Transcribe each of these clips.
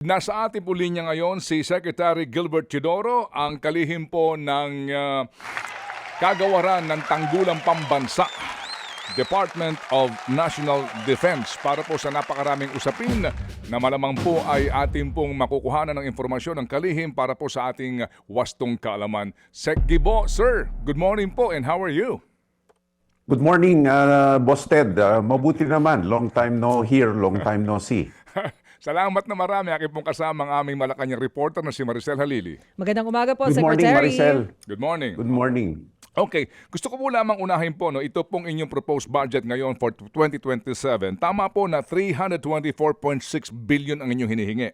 Nasa ating po linya ngayon si Secretary Gilbert Teodoro, ang kalihim po ng kagawaran ng Tanggulang Pambansa, Department of National Defense, para po sa napakaraming usapin na malamang po ay ating pong makukuhanan ng informasyon ng kalihim para po sa ating wastong kaalaman. Sec Gibo, sir, good morning po and how are you? Good morning, Boss Ted. Mabuti naman. Long time no hear, long time no see. Salamat na marami. Aking pong kasama ang aming Malacanang reporter na si Maricel Halili. Magandang umaga po, Good morning, Secretary. Maricel. Good morning. Good morning. Okay, gusto ko po lamang unahin po, no, ito pong inyong proposed budget ngayon for 2027. Tama po na 324.6 billion ang inyong hinihingi.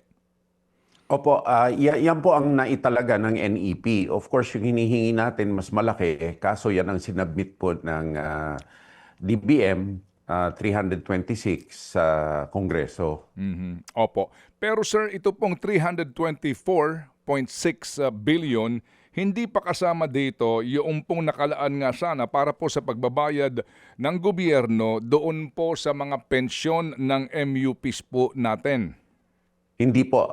Opo, yan po ang naitalaga ng NEP. Of course, yung hinihingi natin mas malaki, kaso yan ang sinabmit po ng DBM, 326 sa Kongreso. Opo. Pero sir, ito pong 324.6 billion, hindi pa kasama dito yung pong nakalaan nga sana para po sa pagbabayad ng gobyerno doon po sa mga pensyon ng MUPs po natin. Hindi po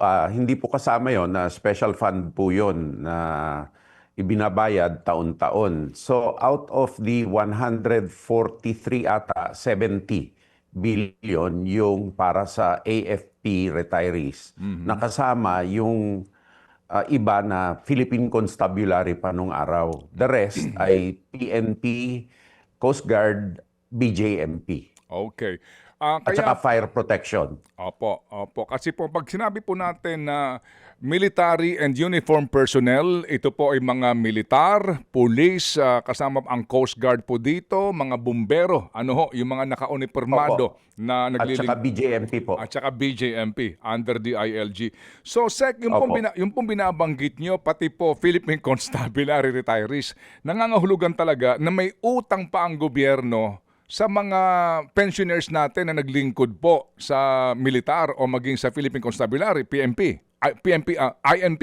kasama yon, na special fund po yon na ibinabayad taon-taon. So out of the 143 ata, 70 billion yung para sa AFP retirees. Nakasama yung iba na Philippine Constabulary pa nung araw. The rest ay PNP, Coast Guard, BJMP. Okay. At saka fire protection. Opo. Kasi po pag sinabi po natin na military and uniform personnel, ito po ay mga militar, police, kasama ang Coast Guard po dito, mga bumbero, yung mga naka-uniformado na nagliling. At saka BJMP po. At saka BJMP under the ILG. So Sec, yung pong binabanggit nyo, pati po Philippine Constabulary retirees, nangangahulugan talaga na may utang pa ang gobyerno sa mga pensioners natin na naglingkod po sa militar o maging sa Philippine Constabulary, INP,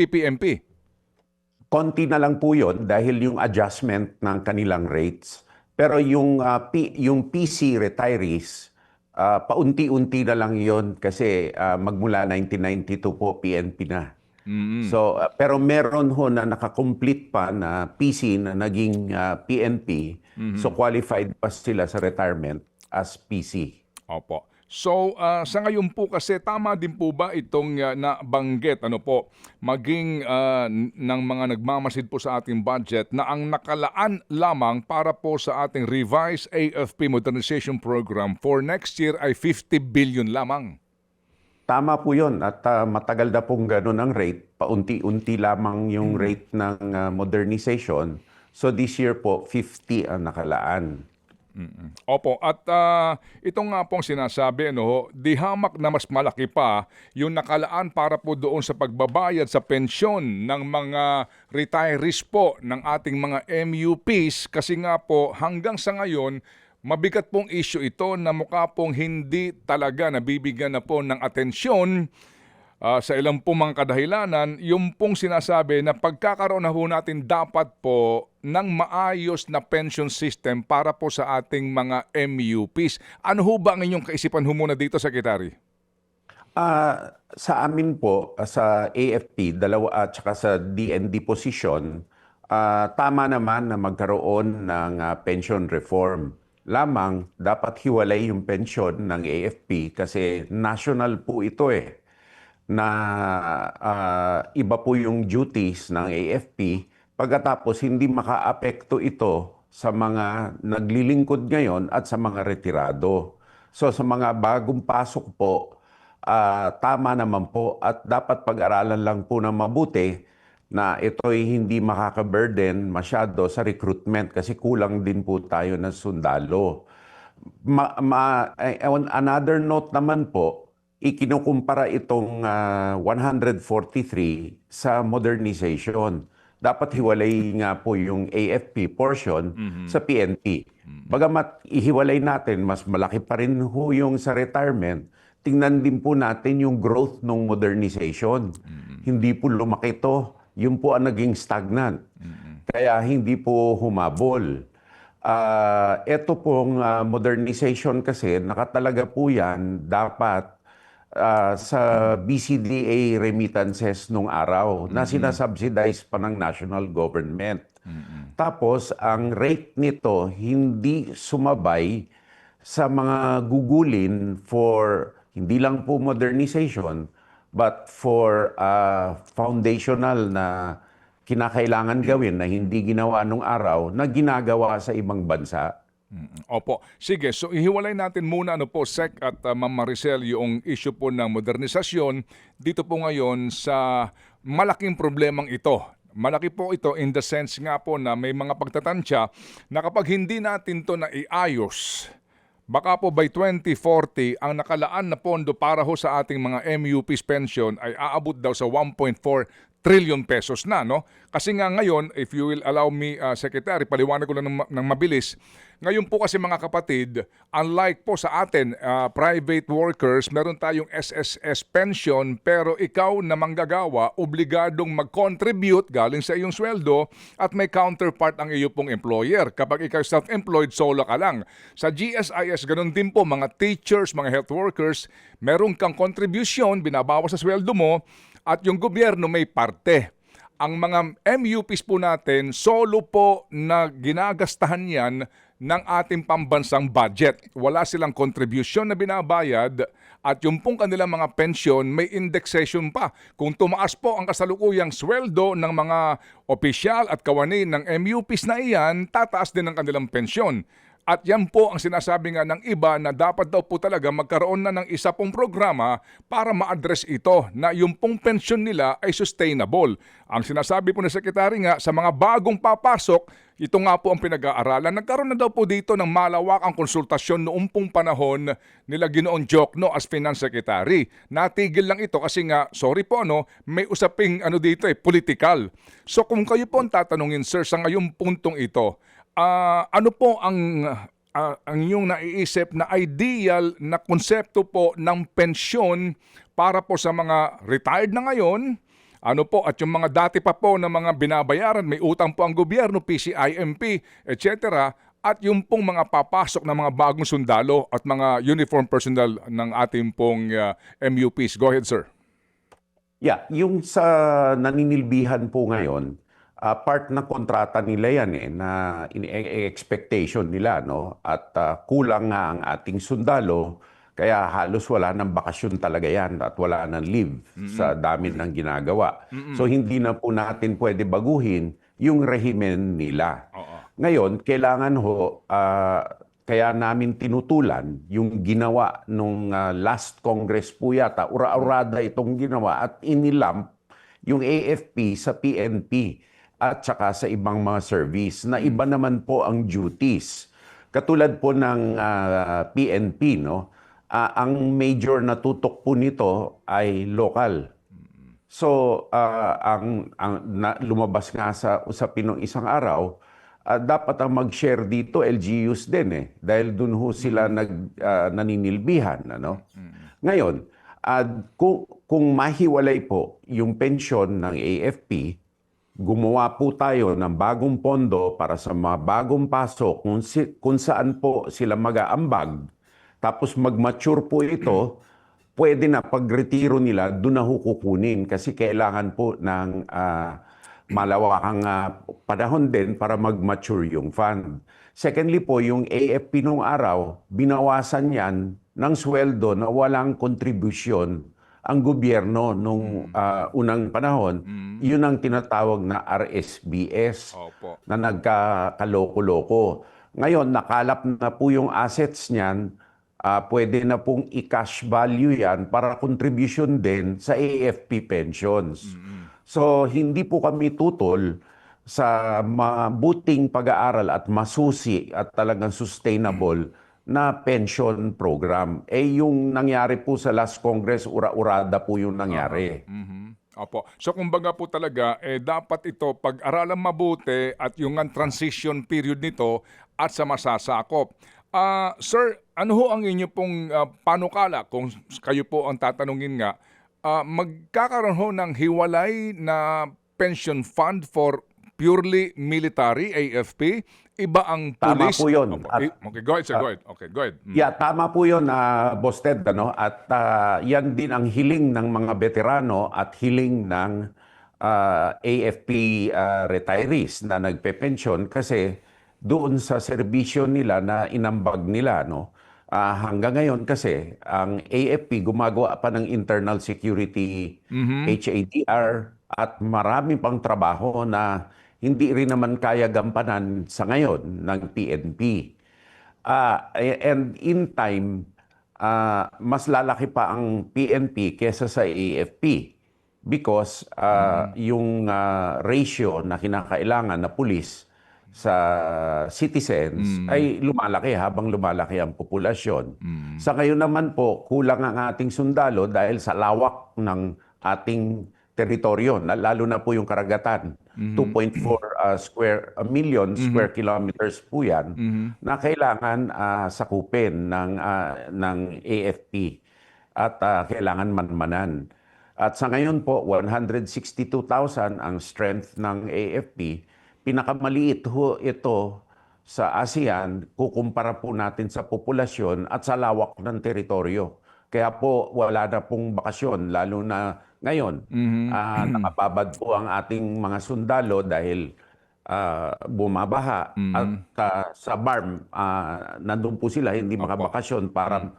PMP. Konti na lang po yun dahil yung adjustment ng kanilang rates. Pero yung PC retirees, paunti-unti na lang yun kasi magmula 1992 po PNP na. So, pero meron ho na nakakomplete pa na PC na naging PNP. So qualified pa sila sa retirement as PC. Opo. So, sa ngayon po kasi, tama din po ba itong nabanggit, maging ng mga nagmamasid po sa ating budget na ang nakalaan lamang para po sa ating revised AFP Modernization Program for next year ay 50 billion lamang? Tama po yun at matagal na pong gano'n ang rate. Paunti-unti lamang yung rate ng modernization. So this year po, 50 ang nakalaan. Opo, at ito nga pong sinasabi, di hamak na mas malaki pa yung nakalaan para po doon sa pagbabayad sa pensyon ng mga retirees po ng ating mga MUPs kasi nga po hanggang sa ngayon, mabigat pong issue ito na mukha pong hindi talaga nabibigyan na po ng atensyon sa ilang pong mga kadahilanan, yung pong sinasabi na pagkakaroon na po natin dapat po ng maayos na pension system para po sa ating mga MUPs. Ano ho ba ang inyong kaisipan ho muna dito, Secretary? Sa amin po, sa AFP, dalawa at saka sa DND position, tama naman na magkaroon ng pension reform. Lamang dapat hiwalay yung pension ng AFP kasi national po ito na iba po yung duties ng AFP pagkatapos hindi makaapekto ito sa mga naglilingkod ngayon at sa mga retirado. So sa mga bagong pasok po, tama naman po at dapat pag-aralan lang po ng mabuti na ito'y hindi makaka-burden masyado sa recruitment kasi kulang din po tayo ng sundalo. On another note naman po, ikinukumpara itong 143 sa modernization. Dapat hiwalay nga po yung AFP portion sa PNP. Bagamat ihiwalay natin, mas malaki pa rin ho yung sa retirement, tingnan din po natin yung growth ng modernization. Hindi po lumaki to. Yun po ang naging stagnant. Kaya hindi po humabol. Ito pong modernization kasi, nakatalaga po yan, dapat sa BCDA remittances nung araw na sinasubsidize pa ng national government. Tapos, ang rate nito hindi sumabay sa mga gugulin for hindi lang po modernization, but for foundational na kinakailangan gawin na hindi ginawa nung araw na ginagawa sa ibang bansa. Opo. Sige, so ihiwalay natin muna po, Sec at Ma'am Maricel, yung issue po ng modernisasyon dito po ngayon sa malaking problemang ito. Malaki po ito in the sense nga po na may mga pagtatansya na kapag hindi natin to na iayos, baka po by 2040, ang nakalaan na pondo para ho sa ating mga MUPs pension ay aabot daw sa 1.4 trillion pesos na, no? Kasi nga ngayon, if you will allow me, Secretary, paliwanag ko lang ng mabilis. Ngayon po kasi mga kapatid, unlike po sa atin, private workers, meron tayong SSS pension, pero ikaw na manggagawa, obligadong mag-contribute galing sa iyong sweldo at may counterpart ang iyo pong employer. Kapag ikaw self-employed, solo ka lang. Sa GSIS, ganun din po, mga teachers, mga health workers, meron kang contribution, binabawas sa sweldo mo, at yung gobyerno may parte. Ang mga MUPs po natin, solo po na ginagastahan yan ng ating pambansang budget. Wala silang contribution na binabayad at yung pong kanilang mga pensyon may indexation pa. Kung tumaas po ang kasalukuyang sweldo ng mga opisyal at kawani ng MUPs na iyan, tataas din ang kanilang pensyon. At yan po ang sinasabi nga ng iba na dapat daw po talaga magkaroon na ng isa pong programa para ma-address ito na yung pong pensyon nila ay sustainable. Ang sinasabi po ng Sekretary nga sa mga bagong papasok, ito nga po ang pinag-aaralan. Nagkaroon na daw po dito ng malawakang konsultasyon noong pong panahon nila Ginoong Jokno as Finance Secretary. Natigil lang ito kasi nga, sorry po may usaping dito political. So kung kayo po ang tatanungin, sir, sa ngayong puntong ito, ano po ang inyong naiisip na ideal na konsepto po ng pensyon para po sa mga retired na ngayon? Ano po, at yung mga dati pa po na mga binabayaran, may utang po ang gobyerno, PCIMP, etc. At yung pong mga papasok na mga bagong sundalo at mga uniform personnel ng ating pong MUPs. Go ahead, sir. Yeah, yung sa naninilbihan po ngayon, part ng kontrata nila yan na expectation nila, no? At kulang nga ang ating sundalo, kaya halos wala ng bakasyon talaga yan at wala ng leave sa dami ng ginagawa. So hindi na po natin pwede baguhin yung rehimen nila. Ngayon, kailangan kaya namin tinutulan yung ginawa nung last Congress po yata, ura-urada itong ginawa at inilamp yung AFP sa PNP at saka sa ibang mga service na iba naman po ang duties. Katulad po ng PNP, no? Ang major na tutok po nito ay local. So, lumabas nga sa usapin ng isang araw, dapat ang mag-share dito LGUs din dahil dun ho sila naninilbihan. Ngayon, kung mahiwalay po yung pensyon ng AFP, gumawa po tayo ng bagong pondo para sa mga bagong pasok kung saan po sila mag-aambag. Tapos mag-mature po ito, pwede na pag-retiro nila, doon na kukunin kasi kailangan po ng malawakang panahon din para mag-mature yung fund. Secondly po, yung AFP nung araw, binawasan yan ng sweldo na walang kontribusyon ang gobyerno nung unang panahon. Yun ang tinatawag na RSBS. Opo. Na nagkakaloko-loko. Ngayon, nakalap na po yung assets niyan, pwede na pong i-cash value yan para contribution din sa AFP pensions. So, hindi po kami tutol sa mabuting pag-aaral at masusi at talagang sustainable na pension program. Yung nangyari po sa last Congress, ura-urada po yung nangyari. Opo. So kumbaga po talaga, dapat ito pag-aralan mabuti at yung transition period nito at sa masasakop. Sir, ano ho ang inyo pong panukala kung kayo po ang tatanungin nga, magkakaroon ho ng hiwalay na pension fund for purely military, AFP, iba ang Tama police. po yun. Opo. At Okay, go ahead, sir. Go ahead. Okay, go ahead. yeah, tama po yun, Boss Ted, ano? At yan din ang hiling ng mga veterano at hiling ng AFP retirees na nagpe-pension kasi doon sa serbisyo nila na inambag nila, no? Hanggang ngayon kasi ang AFP gumagawa pa ng internal security HADR at marami pang trabaho na hindi rin naman kaya gampanan sa ngayon ng PNP. And in time, mas lalaki pa ang PNP kesa sa AFP because yung ratio na kinakailangan na pulis sa citizens ay lumalaki habang lumalaki ang populasyon. Sa ngayon naman po, kulang ang ating sundalo dahil sa lawak ng ating teritoryo, lalo na po yung karagatan. 2.4 million square kilometers po yan na kailangan sakupin ng AFP at kailangan manmanan. At sa ngayon po, 162,000 ang strength ng AFP. Pinakamaliit ho ito sa ASEAN, kukumpara po natin sa populasyon at sa lawak ng teritoryo. Kaya po wala na pong bakasyon, lalo na ngayon. Nakababad po ang ating mga sundalo dahil bumabaha. At sa BARM, nandun po sila, hindi makabakasyon para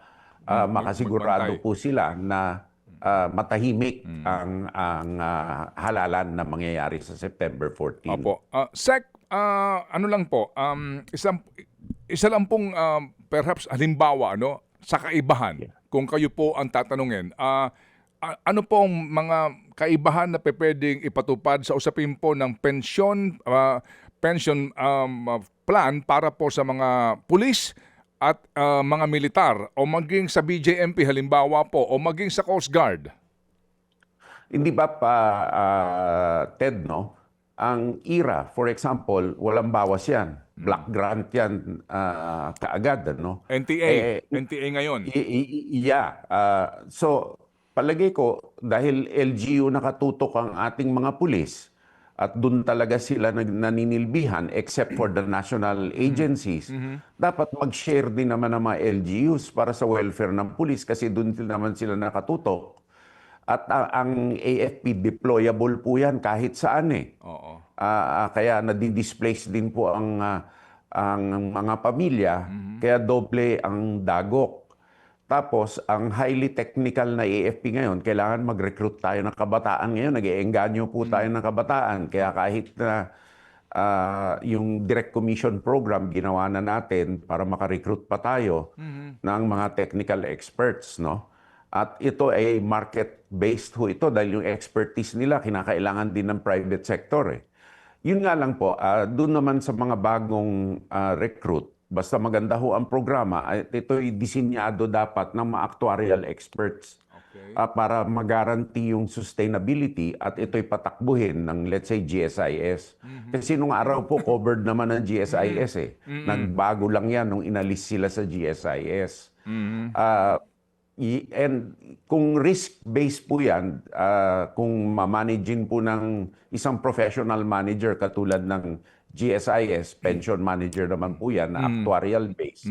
makasigurado magbantay. po sila na matahimik ang halalan na mangyayari sa September 14. Opo. Sec, ano lang po, isa lang pong perhaps halimbawa no, sa kaibahan, kung kayo po ang tatanungin, ano pong mga kaibahan na pwedeng ipatupad sa usapin po ng pension plan para po sa mga pulis at mga militar o maging sa BJMP halimbawa po o maging sa Coast Guard? Hindi ba pa, Ted, no? Ang IRA, for example, walang bawas yan. Black grant yan kaagad, no? NTA ngayon. Yeah. So, palagay ko, dahil LGU nakatutok ang ating mga pulis, at doon talaga sila naninilbihan except for the national agencies, dapat mag-share din naman ng mga LGUs para sa welfare ng pulis kasi doon naman sila nakatutok. At ang AFP deployable po yan kahit saan eh. Oo. Kaya nadi-displace din po ang mga pamilya, kaya doble ang dagok. Tapos, ang highly technical na AFP ngayon, kailangan mag-recruit tayo ng kabataan ngayon. Nag-iengganyo po tayo ng kabataan. Kaya kahit na yung direct commission program, ginawa na natin para makarecruit pa tayo ng mga technical experts, no? At ito ay market-based ho ito dahil yung expertise nila kinakailangan din ng private sector eh. Yun nga lang po, doon naman sa mga bagong recruit, basta maganda ho ang programa, ito'y disenyado dapat ng mga actuarial experts para mag-guarantee yung sustainability at ito'y patakbuhin ng, let's say, GSIS. Kasi nung araw po, covered naman ng GSIS eh. Nagbago lang yan nung inalis sila sa GSIS. And kung risk-based po yan, kung ma-managing po ng isang professional manager katulad ng GSIS, pension manager naman po yan, na actuarial-based,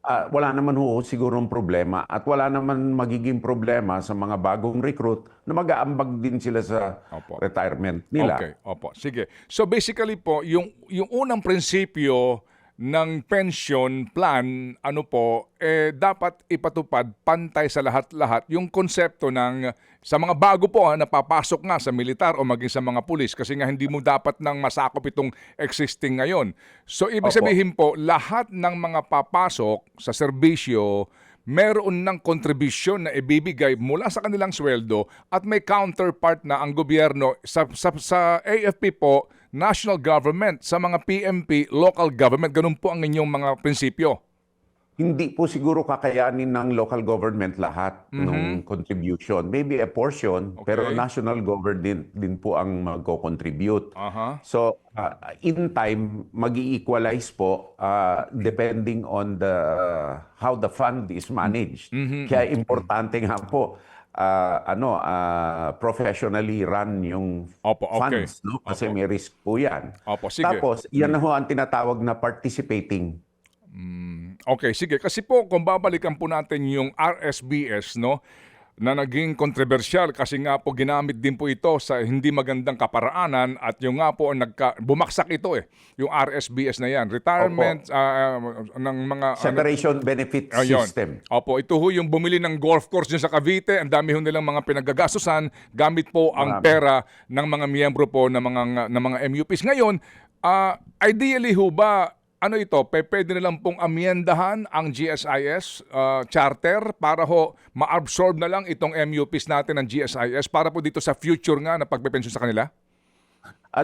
wala naman ho sigurong problema at wala naman magiging problema sa mga bagong recruit na mag-aambag din sila sa retirement nila. Okay, opo. Sige. So basically po, yung unang prinsipyo ng pension plan, ano po, dapat ipatupad pantay sa lahat-lahat yung konsepto ng, sa mga bago po na papasok nga sa militar o maging sa mga pulis kasi nga hindi mo dapat nang masakop itong existing ngayon. So ibig sabihin po, lahat ng mga papasok sa serbisyo, meron ng kontribusyon na ibibigay mula sa kanilang sweldo at may counterpart na ang gobyerno sa AFP po, national government, sa mga PMP, local government. Ganun po ang inyong mga prinsipyo. Hindi po siguro kakayanin ng local government lahat ng contribution. Maybe a portion, pero national government din po ang mag-contribute. So, in time, mag-i-equalize po depending on how the fund is managed. Kaya importante nga po, professionally run yung Opo, okay. funds, no? Kasi Opo. may risk po yan. Opo, sige. Tapos, yan na ho ang tinatawag na participating. Okay, sige. Kasi po, kung babalikan po natin yung RSBS, no, na naging kontrobersyal kasi nga po ginamit din po ito sa hindi magandang kaparaanan at yung nga po bumagsak ito yung RSBS na yan. Retirement ng mga... Separation benefit Ayun. system. Opo, ito ho yung bumili ng golf course dyan sa Cavite. Ang dami ho nilang mga pinagagastusan gamit po ang Marami. pera ng mga miyembro po ng mga MUPs. Ngayon, ideally ho ba, ano ito, pwede nilang pong amyendahan ang GSIS charter para ho ma-absorb na lang itong MUPs natin ng GSIS para po dito sa future nga na pagpepensyon sa kanila?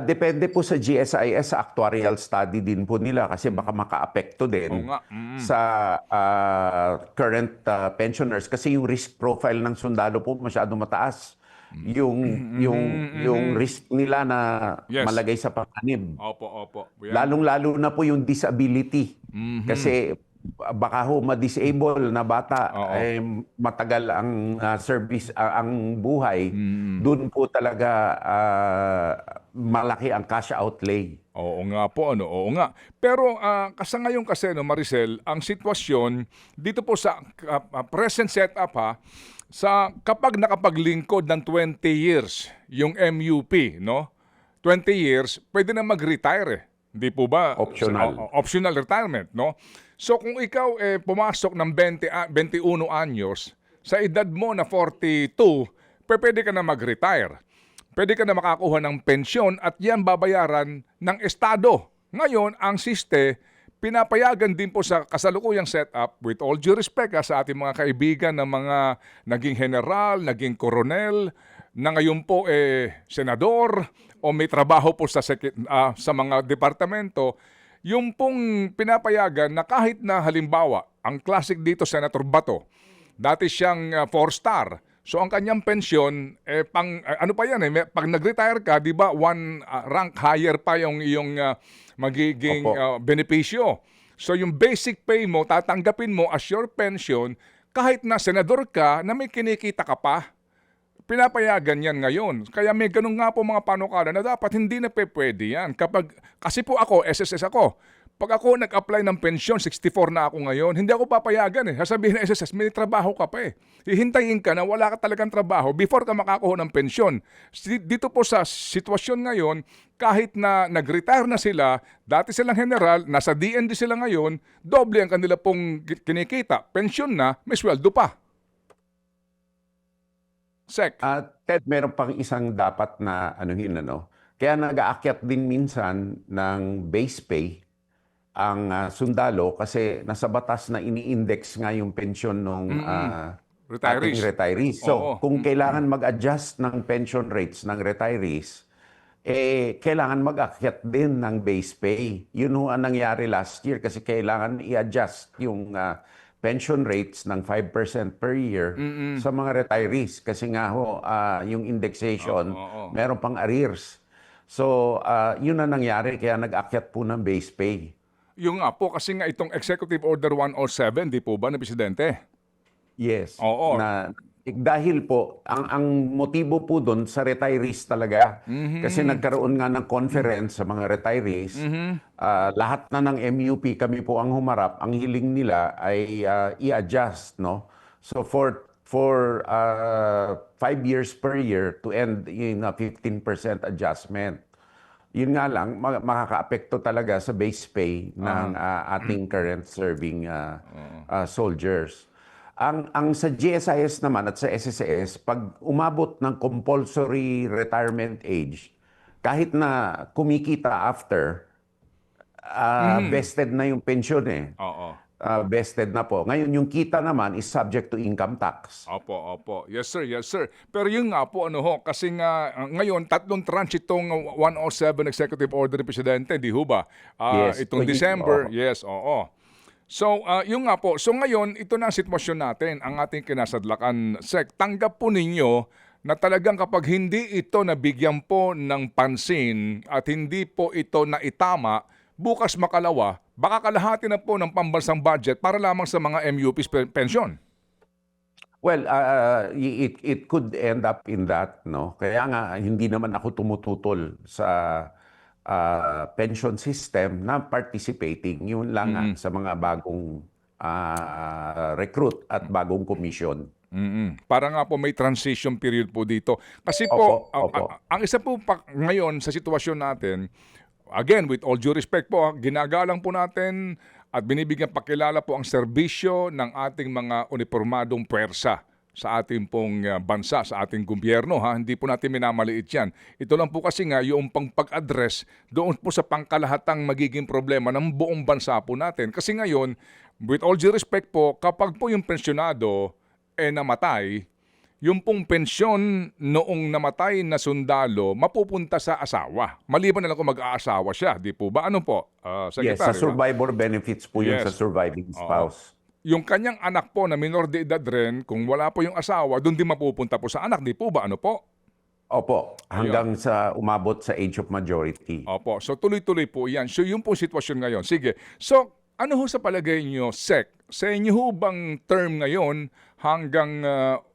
Depende po sa GSIS, sa actuarial study din po nila kasi baka makaapekto Oo din nga. sa current pensioners kasi yung risk profile ng sundalo po masyado mataas. Yung risk nila na Yes. malagay sa panganib. Opo. Yan. Lalong-lalo na po yung disability. Kasi baka ho ma-disable na bata, Oo. matagal ang service, ang buhay. Doon po talaga malaki ang cash outlay. Oo nga po, oo nga. Pero kasi ngayon kasi, no, Maricel, ang sitwasyon dito po sa present setup kapag nakapaglingkod ng 20 years yung MUP, no? 20 years, pwede na mag-retire. Hindi po ba? Optional. Optional retirement, no? So kung ikaw pumasok ng 21 anyos, sa edad mo na 42, pwede ka na mag-retire. Pwede ka na makakuha ng pensyon at yan babayaran ng Estado. Ngayon, ang SISTE, pinapayagan din po sa kasalukuyang setup, with all due respect sa ating mga kaibigan na mga naging general, naging koronel, na ngayon po senador o may trabaho po sa mga departamento, yung pong pinapayagan na kahit na halimbawa, ang classic dito, Senator Bato, dati siyang 4-star. So ang kanyang pensyon, ano pa yan pag nag-retire ka, di ba, one rank higher pa yung iyong magiging benepisyo. So yung basic pay mo, tatanggapin mo as your pension, kahit na senador ka, na may kinikita ka pa. Pinapayagan yan ngayon. Kaya may ganun nga po mga panukala na dapat hindi na pwede yan. Kasi po ako, SSS ako. Pag ako nag-apply ng pensyon, 64 na ako ngayon, hindi ako papayagan Sasabihin ng SSS, may trabaho ka pa Hihintayin ka na wala ka talagang trabaho before ka makakuha ng pensyon. Dito po sa sitwasyon ngayon, kahit na nag-retire na sila, dati silang general, nasa DND sila ngayon, doble ang kanila pong kinikita. Pensyon na, may sweldo pa. Sec. Ted, meron pang isang dapat na Kaya nag-aakyat din minsan ng base pay ang sundalo kasi nasa batas na ini-index nga yung pensyon ng ating retirees. So, kung kailangan mag-adjust ng pension rates ng retirees, kailangan mag-akyat din ng base pay. Yun ho ang nangyari last year kasi kailangan i-adjust yung pension rates ng 5% per year sa mga retirees kasi nga ho, yung indexation, meron pang arrears. So, yun ang nangyari kaya nag-akyat po ng base pay. Yung nga po, kasi nga itong Executive Order 107, di po ba, na Presidente? Yes. Oo. Dahil po, ang motibo po doon sa retirees talaga. Kasi nagkaroon nga ng conference sa mga retirees. Lahat na ng MUP, kami po ang humarap. Ang hiling nila ay i-adjust, no? So for 5 years per year to end in a 15% adjustment. Yun nga lang, makakaapekto talaga sa base pay ng ating current serving soldiers. Ang sa GSIS naman at sa SSS, pag umabot ng compulsory retirement age, kahit na kumikita after, vested na yung pension Oo. Vested na po. Ngayon, yung kita naman is subject to income tax. Opo. Yes, sir. Pero yun nga po, kasi nga, ngayon, 3 tranche itong 107 Executive Order ni Presidente, di ho ba? Yes. Itong December, yes, oo. So, yun nga po. So ngayon, ito na ang sitwasyon natin, ang ating kinasadlakan. Sec, tanggap po ninyo na talagang kapag hindi ito nabigyan po ng pansin at hindi po ito naitama, bukas makalawa, baka kalahati na po ng pambansang budget para lamang sa mga MUP's pensyon. Well, it could end up in that, no? Kaya nga hindi naman ako tumututol sa pension system na participating. Yun lang nga sa mga bagong recruit at bagong komisyon. Para nga po may transition period po dito. Kasi Opo, po, opo. ang isa po pa ngayon sa sitwasyon natin, again, with all due respect po, ginagalang po natin at binibigyan pakilala po ang serbisyo ng ating mga unipormadong puwersa sa ating pong bansa, sa ating gobyerno. Ha? Hindi po natin minamaliit yan. Ito lang po kasi nga yung pag-address doon po sa pangkalahatang magiging problema ng buong bansa po natin. Kasi ngayon, with all due respect po, kapag po yung pensyonado namatay, yung pong pensyon noong namatay na sundalo mapupunta sa asawa. Maliban na lang kung mag-aasawa siya, di po ba? Ano po, Yes, sa Secretary? survivor benefits po yun sa Yes. surviving spouse. Yung kanyang anak po na minor de edad rin, kung wala po yung asawa, doon din mapupunta po sa anak, di po ba? Ano po? Opo, hanggang sa umabot sa age of majority. Opo. So tuloy-tuloy po yan. So yung po sitwasyon ngayon. Sige. So ano ho sa palagay nyo, Sec? Sa inyo ho bang term ngayon hanggang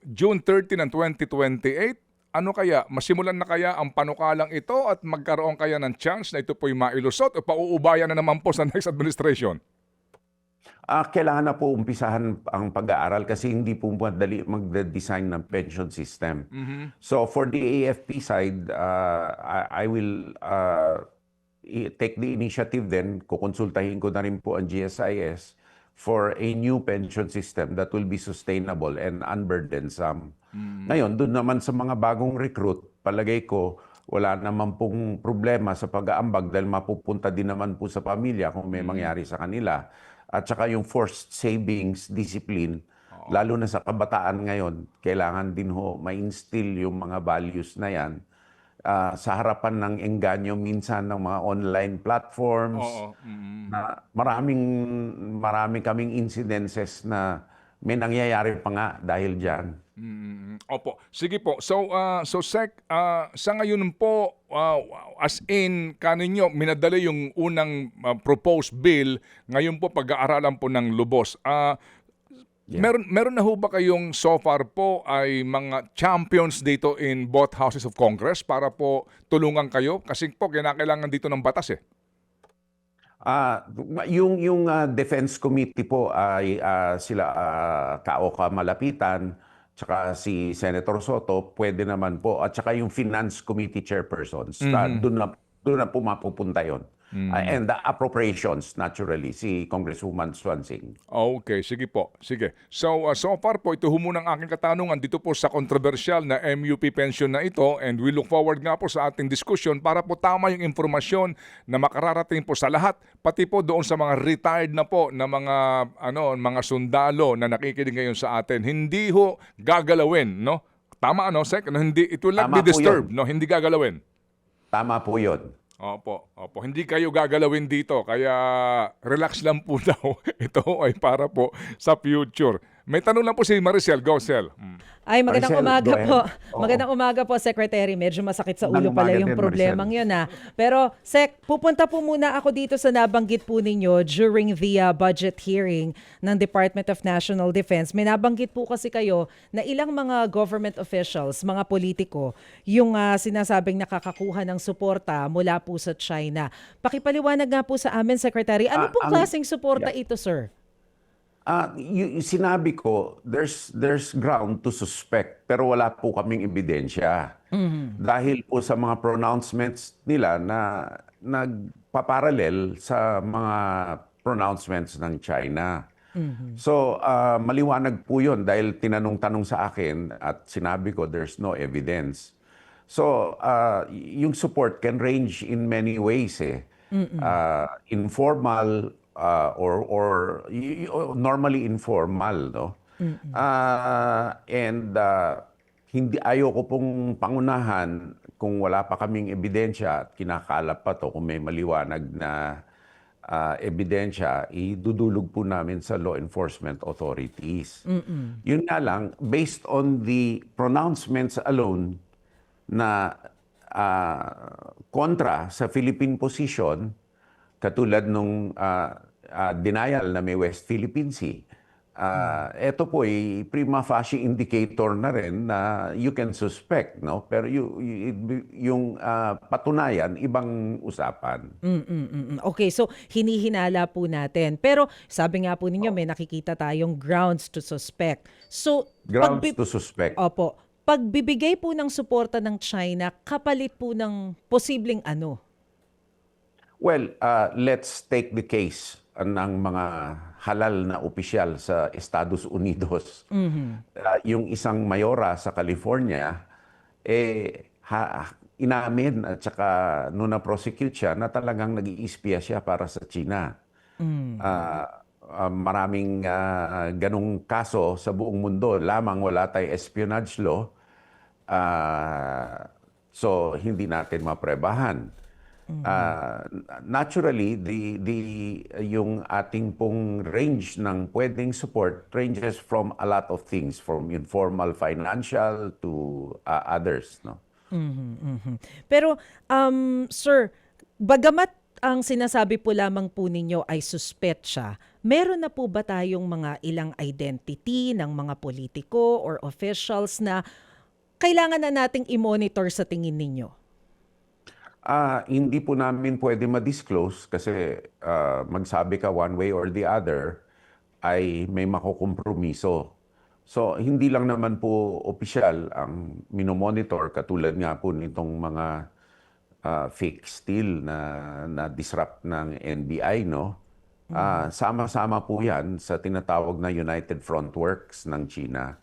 June 30 ng 2028? Ano kaya? Masimulan na kaya ang panukalang ito at magkaroon kaya ng chance na ito po'y mailusot o pauubayan na naman po sa next administration? Kailangan na po umpisahan ang pag-aaral kasi hindi po madali mag-design ng pension system. So for the AFP side, I will take the initiative then, kukonsultahin ko na rin po ang GSIS for a new pension system that will be sustainable and unburdensome. Ngayon, doon naman sa mga bagong recruit, palagay ko, wala naman pong problema sa pag-aambag dahil mapupunta din naman po sa pamilya kung may mangyari sa kanila. At saka yung forced savings discipline, lalo na sa kabataan ngayon, kailangan din ho ma-instill yung mga values na yan sa harapan ng engganyo minsan ng mga online platforms. Na marami kaming incidences na may nangyayari pa nga dahil dyan. Opo. Sige po. So Sec, sa ngayon po, as in, kaninyo, minadali yung unang proposed bill, ngayon po pag-aaralan po ng lubos. Meron na ho ba kayong so far po ay mga champions dito in both houses of Congress para po tulungan kayo? Kasi po, kinakailangan dito ng batas eh. Yung Defense Committee po ay sila Kauka Malapitan, tsaka si Senator Soto, pwede naman po. At tsaka yung Finance Committee chairpersons, doon na po mapupunta yun. And the appropriations, naturally, si Congresswoman Swansing. Okay, sige po. Sige. So far po, ito ho muna ang aking katanungan dito po sa controversial na MUP pension na ito, and we look forward nga po sa ating diskusyon para po tama yung informasyon na makararating po sa lahat, pati po doon sa mga retired na po na mga sundalo na nakikinig ngayon sa atin. Hindi ho gagalawin, no? Tama, no, Sec? No, hindi, it will not Tama be po disturbed, yun. no? Hindi gagalawin. Tama po yun. Opo. Hindi kayo gagalawin dito, kaya relax lang po daw. Ito ay para po sa future. May tanong lang po si Maricel. Go, Sel. Ay, magandang Maricel, umaga go ahead. po. Oo. Magandang umaga po, Secretary. Medyo masakit sa ulo Magandang pala umaga yung din, problemang Maricel. yun Pero, Sec, pupunta po muna ako dito sa nabanggit po ninyo during the budget hearing ng Department of National Defense. May nabanggit po kasi kayo na ilang mga government officials, mga politiko, yung sinasabing nakakakuha ng suporta mula po sa China. Pakipaliwanag nga po sa amin, Secretary. Ano pong klaseng suporta ito, sir? Sinabi ko, there's ground to suspect pero wala po kaming ebidensya. Dahil po sa mga pronouncements nila na nagpaparallel sa mga pronouncements ng China. So, maliwanag po yun dahil tinanong-tanong sa akin at sinabi ko there's no evidence. So, yung support can range in many ways eh. Informal, or normally informal, no? Hindi ayoko pong pangunahan kung wala pa kaming ebidensya at kinakalap pa to, kung may maliwanag na ebidensya, idudulog po namin sa law enforcement authorities. Yun nga lang, based on the pronouncements alone na kontra sa Philippine position, katulad nung denial na may West Philippine Sea, Ito po ay prima facie indicator na rin na you can suspect, no? Pero yung patunayan, ibang usapan. Okay, so hinihinala po natin. Pero sabi nga po ninyo, may nakikita tayong grounds to suspect. So, Grounds to suspect. Opo. Pagbibigay po ng suporta ng China, kapalit po ng posibleng ano? Well, let's take the case ng mga halal na opisyal sa Estados Unidos. Yung isang mayora sa California, inamin at saka nung na-prosecute siya na talagang nag-iispya siya para sa China. Maraming ganong kaso sa buong mundo. Lamang wala tayong espionage law. So, hindi natin maprebahan. Naturally, yung ating pong range ng pwedeng support ranges from a lot of things, from informal financial to others, no? Pero, sir, bagamat ang sinasabi po lamang po ninyo ay suspetsa, meron na po ba tayong mga ilang identity ng mga politiko or officials na kailangan na nating i-monitor sa tingin ninyo? Hindi po namin pwede ma-disclose kasi magsabi ka one way or the other ay may makukompromiso. So, hindi lang naman po opisyal ang minomonitor katulad nga po nitong mga fake steel na disrupt ng NBI, no? Sama-sama po yan sa tinatawag na United Front Works ng China.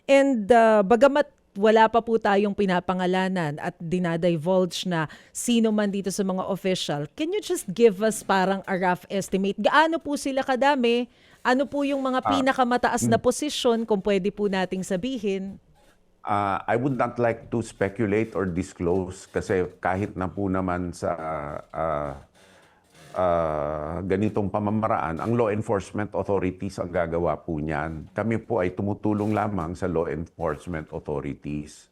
And bagamat wala pa po tayong pinapangalanan at dinadivulge na sino man dito sa mga official, can you just give us parang a rough estimate? Gaano po sila kadami? Ano po yung mga pinakamataas na posisyon kung pwede po nating sabihin? I would not like to speculate or disclose kasi kahit na po naman sa ganitong pamamaraan, ang law enforcement authorities ang gagawa po niyan. Kami po ay tumutulong lamang sa law enforcement authorities.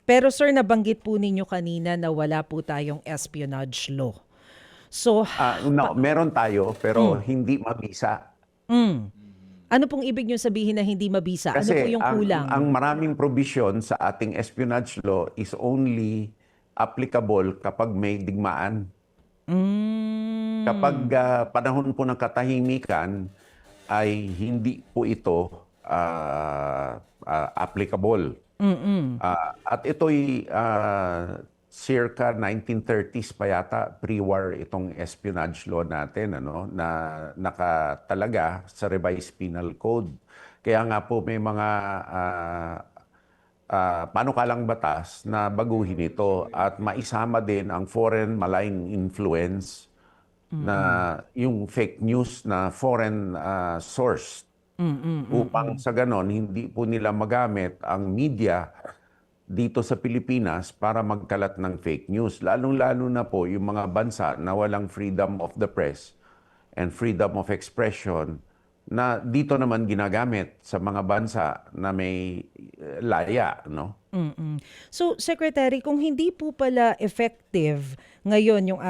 Pero sir, nabanggit po ninyo kanina na wala po tayong espionage law. So, No, meron tayo pero hindi mabisa. ano pong ibig nyo sabihin na hindi mabisa? Ano po Kasi yung kulang? ang maraming provision sa ating espionage law is only applicable kapag may digmaan. Kapag panahon po ng katahimikan ay hindi po ito applicable. At ito'y circa 1930s pa yata, pre-war itong espionage law natin, ano, na nakatalaga sa revised penal code. Kaya nga po may mga panukalang batas na baguhin ito at maisama din ang foreign malign influence na yung fake news na foreign source upang sa ganon hindi po nila magamit ang media dito sa Pilipinas para magkalat ng fake news. Lalong-lalo na po yung mga bansa na walang freedom of the press and freedom of expression na dito naman ginagamit sa mga bansa na may laya, no? So, Secretary, kung hindi po pala effective ngayon yung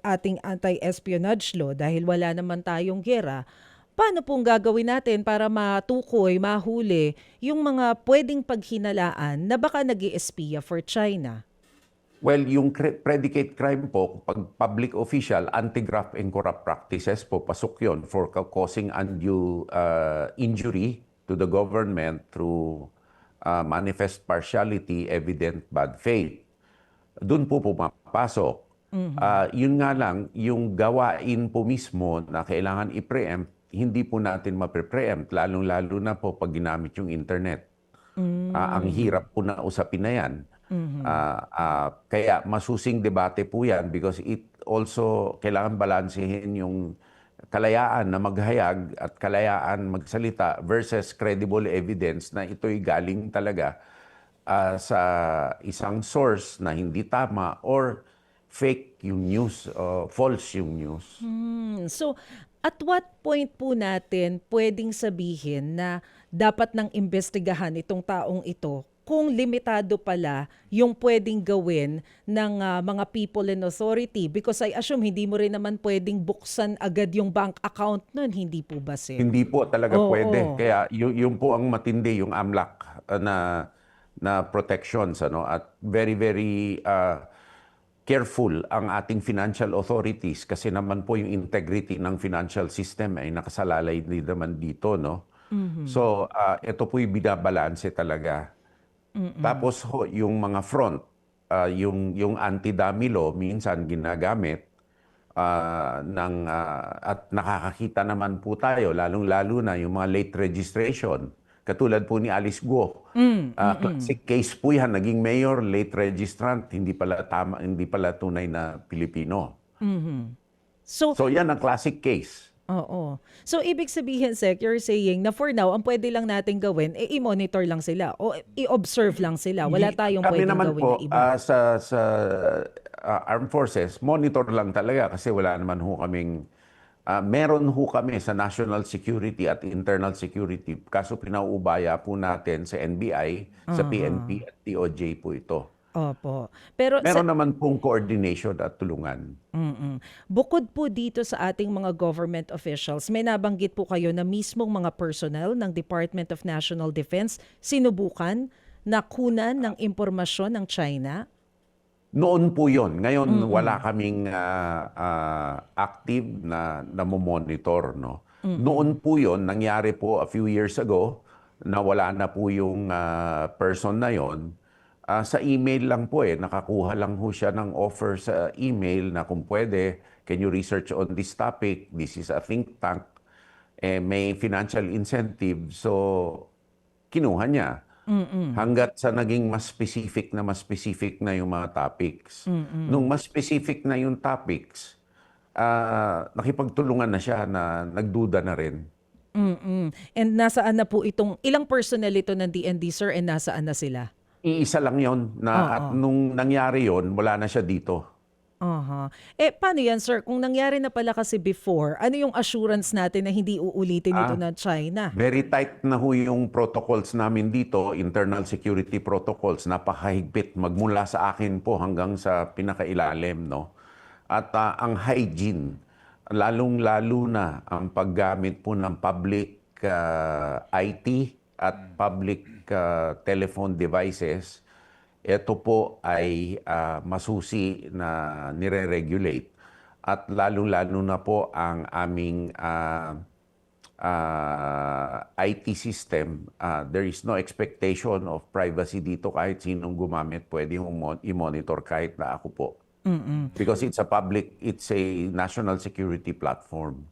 ating anti-espionage law dahil wala naman tayong giyera, paano pong gagawin natin para matukoy, mahuli yung mga pwedeng paghinalaan na baka nag-i-espiya for China? Well, yung predicate crime po, pag public official, anti-graft and corrupt practices po, pasok yun for causing undue injury to the government through manifest partiality, evident bad faith. Doon po pumapasok. Yun nga lang, yung gawain po mismo na kailangan i-preempt, hindi po natin mapre-preempt, lalong-lalo na po pag ginamit yung internet. Ang hirap po na usapin na yan. Kaya masusing debate po yan because it also kailangan balansehin yung kalayaan na maghayag at kalayaan magsalita versus credible evidence na ito'y galing talaga sa isang source na hindi tama or fake yung news, false yung news. So, at what point po natin pwedeng sabihin na dapat nang imbestigahan itong taong ito kung limitado pala yung pwedeng gawin ng mga people in authority? Because I assume hindi mo rin naman pwedeng buksan agad yung bank account nun, hindi po ba, Sec? Hindi po talaga Oo. pwede. Kaya yun po ang matindi, yung AMLAC na protections, ano, at very, very careful ang ating financial authorities kasi naman po yung integrity ng financial system ay nakasalalay din naman dito, no? So, ito po yung binabalanse talaga. Tapos yung mga front, yung anti-dummy law, minsan ginagamit at nakakakita naman po tayo, lalong-lalo na yung mga late registration. Katulad po ni Alice Guo. Classic case po yan, naging mayor, late registrant, hindi pala tunay na Pilipino. So, So yan ang classic case. oo. So, ibig sabihin, Sec, you're saying na for now, ang pwede lang natin gawin, i-monitor lang sila o i-observe lang sila. Wala tayong Kami pwedeng naman gawin po, na iba. sa Armed Forces, monitor lang talaga kasi wala naman ho kaming, meron ho kami sa National Security at Internal Security. Kaso pinauubaya po natin sa NBI, sa PNP at DOJ po ito. Opo. Pero Meron naman pong coordination at tulungan. bukod po dito sa ating mga government officials, may nabanggit po kayo na mismong mga personnel ng Department of National Defense sinubukan na kunan ng impormasyon ng China. Noon po yon. Ngayon, wala kaming active na monitor. No? Noon po yon, nangyari po a few years ago, na wala na po yung person na yon. Sa email lang po nakakuha lang ho siya ng offer sa email na kung pwede, can you research on this topic? This is a think tank. May financial incentive. So, kinuha niya. Hanggat sa naging mas specific na yung mga topics. Nung mas specific na yung topics, nakipagtulungan na siya na nagduda na rin. And nasaan na po itong, ilang personnel ito ng DND, sir, and nasaan na sila? Iisa lang yon at nung nangyari yon wala na siya dito. Aha. Paano yan, sir? Kung nangyari na pala kasi before, ano yung assurance natin na hindi uulitin ito ng China? Very tight na ho yung protocols namin dito, internal security protocols, napakahigpit magmula sa akin po hanggang sa pinakailalim, no? At ang hygiene, lalong-lalo na ang paggamit po ng public IT at public telephone devices, ito po ay masusi na nire-regulate. At lalo-lalo na po ang aming IT system, there is no expectation of privacy dito. Kahit sinong gumamit, pwede i-monitor kahit na ako po. Because it's a national security platform.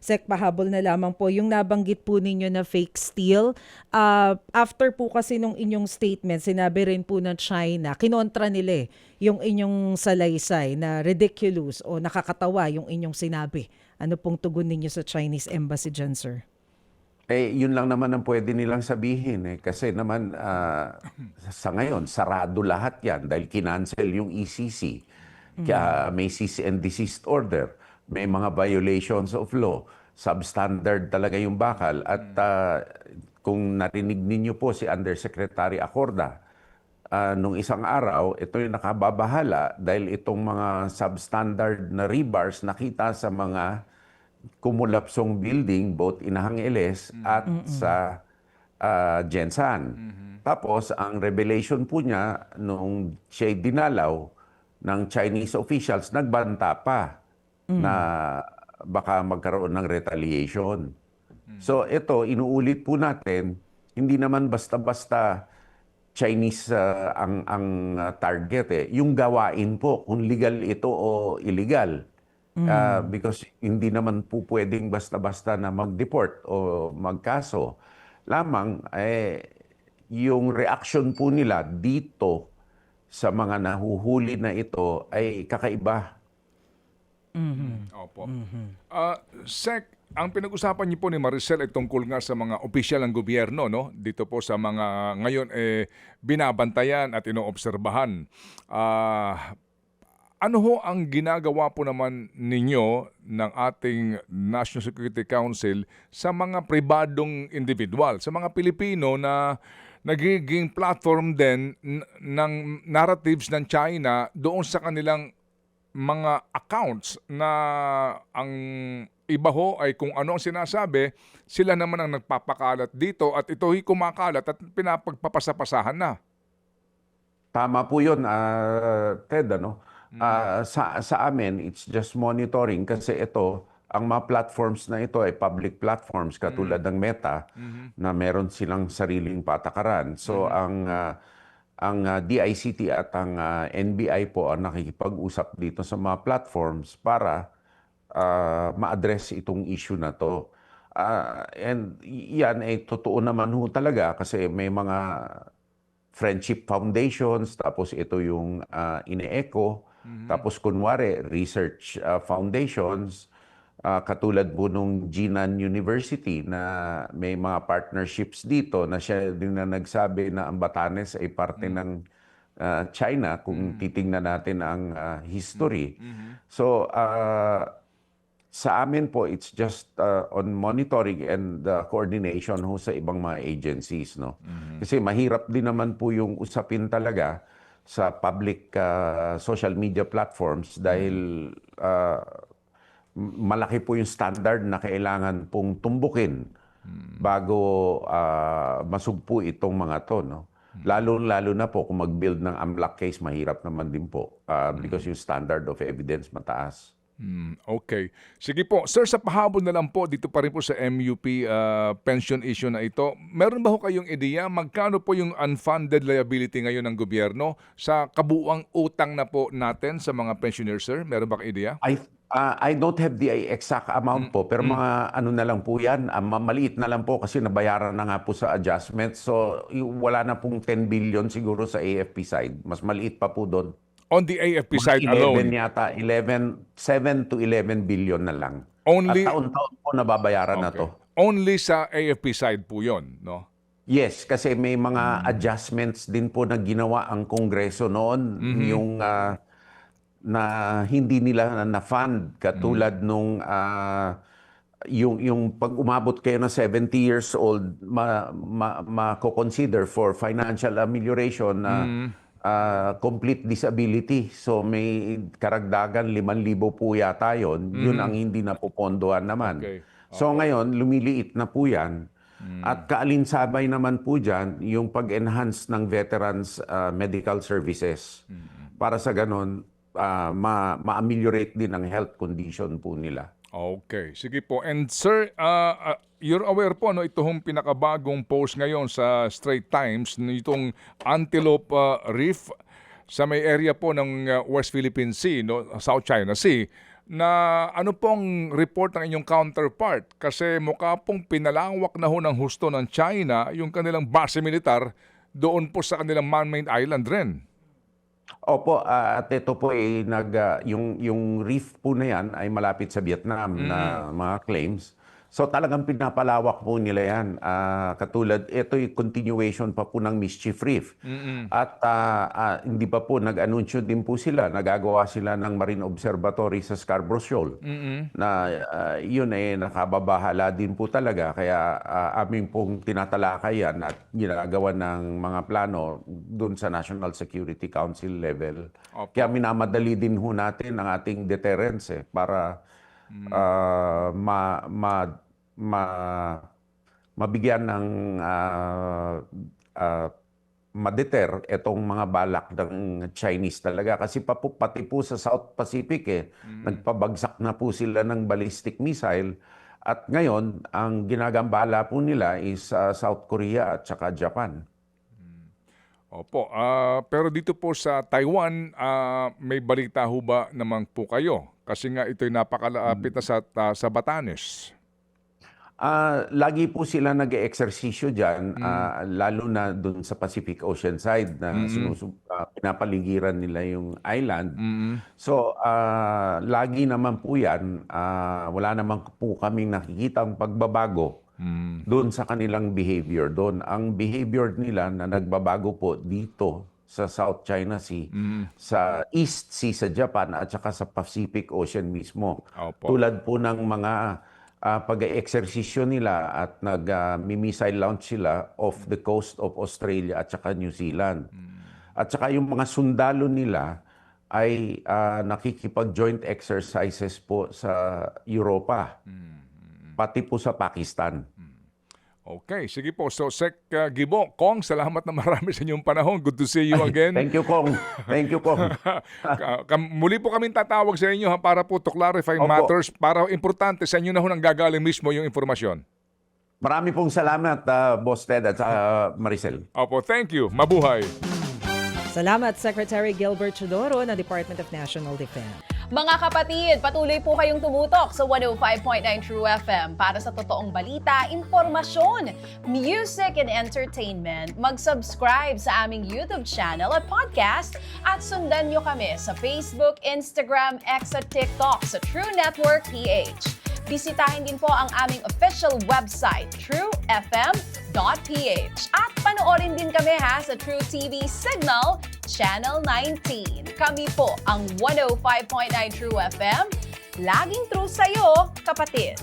Sec, pahabol na lamang po. Yung nabanggit po ninyo na fake steel, after po kasi nung inyong statement, sinabi rin po ng China, kinontra nila yung inyong salaysay na ridiculous o nakakatawa yung inyong sinabi. Ano pong tugon ninyo sa Chinese embassy dyan, sir? Yun lang naman ang pwede nilang sabihin. Kasi naman, sa ngayon, sarado lahat yan dahil kinancel yung ECC. Kaya may cease and desist order. May mga violations of law. Substandard talaga yung bakal. At kung narinig ninyo po si Undersecretary Acorda, nung isang araw, ito yung nakababahala dahil itong mga substandard na rebars nakita sa mga kumulapsong building both in Angeles at sa Jensan. Tapos, ang revelation po niya, nung siya'y dinalaw ng Chinese officials, nagbanta pa na baka magkaroon ng retaliation. So, ito, inuulit po natin, hindi naman basta-basta Chinese ang target. Yung gawain po, kung legal ito o illegal. Because hindi naman po pwedeng basta-basta na mag-deport o magkaso. Lamang, yung reaction po nila dito sa mga nahuhuli na ito ay kakaiba. Opo. Sec, ang pinag-usapan niyo po ni Maricel ay tungkol nga sa mga opisyal ng gobyerno, no? Dito po sa mga ngayon binabantayan at inoobserbahan. Ano ho ang ginagawa po naman ninyo ng ating National Security Council sa mga pribadong individual, sa mga Pilipino na nagiging platform din ng narratives ng China doon sa kanilang mga accounts na ang iba ho ay kung ano ang sinasabi, sila naman ang nagpapakalat dito at ito'y kumakalat at pinapagpapasapasahan na. Tama po yun, Ted. Sa amin, it's just monitoring kasi ito, ang mga platforms na ito ay public platforms katulad ng Meta na meron silang sariling patakaran. So ang DICT at ang NBI po ang nakikipag-usap dito sa mga platforms para ma-address itong issue na to. And yan ay totoo naman ho talaga kasi may mga friendship foundations, tapos ito yung ine-echo, tapos kunwari research foundations, katulad po nung Jinan University na may mga partnerships dito na siya din na nagsabi na ang Batanes ay parte ng China kung titingnan natin ang history. So sa amin po, it's just on monitoring and coordination ho sa ibang mga agencies. No? Kasi mahirap din naman po yung usapin talaga sa public social media platforms dahil malaki po yung standard na kailangan pong tumbukin bago masugpo itong mga to. No? Lalo na po kung mag-build ng AMLAC case, mahirap naman din po because yung standard of evidence mataas. Okay. Sige po. Sir, sa pahabol na lang po, dito pa rin po sa MUP pension issue na ito, meron ba ho kayong ideya magkano po yung unfunded liability ngayon ng gobyerno sa kabuuang utang na po natin sa mga pensioners, sir? Meron ba kayong ideya? I don't have the exact amount po, pero mga ano na lang po yan, maliit na lang po kasi nabayaran na nga po sa adjustment. So wala na pong 10 billion siguro sa AFP side. Mas maliit pa po doon. On the AFP Mga side 11 alone? yata, 7 to 11 billion na lang. Only, At taon-taon po nababayaran na to. only sa AFP side po yon, no? Yes, kasi may mga adjustments din po na ginawa ang Kongreso noon, yung na hindi nila na-fund katulad nung yung pag umabot kayo na 70 years old, mako-consider for financial amelioration na complete disability. So may karagdagan 5,000 po yata yun. Yun ang hindi napopondohan naman. Okay. So ngayon, lumiliit na po yan. At kaalinsabay naman po dyan yung pag-enhance ng veterans medical services. Para sa ganon, ma-ameliorate din ang health condition po nila. Okay, sige po. And sir, you're aware po, no, itong pinakabagong post ngayon sa Straits Times, itong Antelope Reef sa may area po ng West Philippine Sea, no, South China Sea, na ano pong report ng inyong counterpart? Kasi mukha pong pinalawak na ho ng husto ng China yung kanilang base militar doon po sa kanilang man-made island rin. Opo, at ito po ay yung reef po na yan ay malapit sa Vietnam na mga claims. So talagang pinapalawak po nila yan. Katulad, ito yung continuation pa po ng Mischief Reef. At hindi pa po, nag-anunsyo din po sila, nagagawa sila ng Marine Observatory sa Scarborough Shoal. Na yun ay nakababahala din po talaga. Kaya aming pong tinatalakay yan at ginagawa ng mga plano dun sa National Security Council level. Opo. Kaya minamadali din ho natin ang ating deterrence para mabigyan ng ma-deter itong mga balak ng Chinese talaga. Kasi pati po sa South Pacific nagpabagsak na po sila ng ballistic missile. At ngayon, ang ginagambala po nila is South Korea at saka Japan. Opo, pero dito po sa Taiwan, may balita ho ba naman po kayo? Kasi nga ito'y napakalapit na sa Batanes. Lagi po sila nag-eeksersisyo dyan, lalo na dun sa Pacific Ocean side na pinapaligiran nila yung island. So, lagi naman po yan, wala naman po kaming nakikitang pagbabago doon sa kanilang behavior. Doon, ang behavior nila na nagbabago po dito sa South China Sea, sa East Sea sa Japan at saka sa Pacific Ocean mismo. Opo. Tulad po ng mga pag-eeksersisyo nila at nag-missile launch sila off the coast of Australia at saka New Zealand. At saka yung mga sundalo nila ay nakikipag-joint exercises po sa Europa, pati po sa Pakistan. Okay, sige po. So, Sec Gibo, Kong, salamat na marami sa inyong panahon. Good to see you again. Thank you, Kong. Thank you, Kong. Muli po kaming tatawag sa inyo para po to clarify Opo. matters, para importante sa inyo na ho nang gagaling mismo yung informasyon. Marami pong salamat, Boss Ted at Maricel. Opo, thank you. Mabuhay. Salamat, Secretary Gilbert Chodoro ng Department of National Defense. Mga kapatid, patuloy po kayong tumutok sa 105.9 True FM para sa totoong balita, impormasyon, music and entertainment. Mag-subscribe sa aming YouTube channel at podcast at sundan nyo kami sa Facebook, Instagram, X at TikTok sa True Network PH. Bisitahin din po ang aming official website, truefm.ph. At panoorin din kami sa True TV Signal, Channel 19. Kami po ang 105.9 True FM. Laging true sa'yo, kapatid.